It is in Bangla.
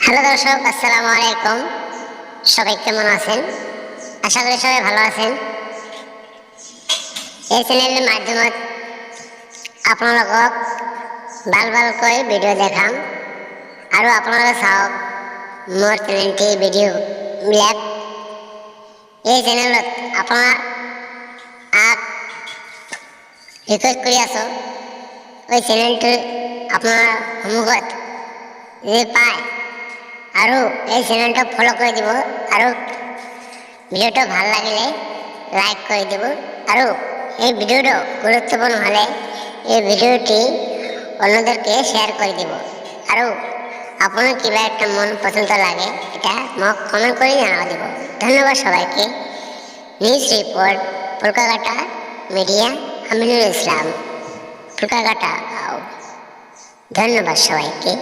হ্যালো দর্শক, আসসালামু আলাইকুম। সবাই কেমন আছেন? আশা করি সবাই ভালো আছেন। এই চ্যানেলের মাধ্যমত আপোনালোকক ভাল ভালকৈ ভিডিঅ' দেখাম আৰু আপোনালোকে চাওক মোৰ টেলেণ্টি ভিডিঅ'বিলাক। এই চেনেলত আপোনাৰ ৰিকুৱেষ্ট কৰি আছোঁ, ওই চেনেলটো আপোনাৰ সন্মুখত যদি পায় আৰু এই চেনেলটো ফলো কৰি দিব আৰু ভিডিওটো ভাল লাগিলে লাইক করে দেব আৰু এই ভিডিওটো গুরুত্বপূর্ণ হলে এই ভিডিওটি অন্যদেরকে শেয়ার করে দেব আৰু আপনার কিবা একটা মন পছন্দ লাগে এটা মোক কমেন্ট করে জানা দেব। ধন্যবাদ সবাইকে। News report ফুলকাঘাটা media, Aminul Islam, ফুলকাঘাটা। ধন্যবাদ সবাইকে।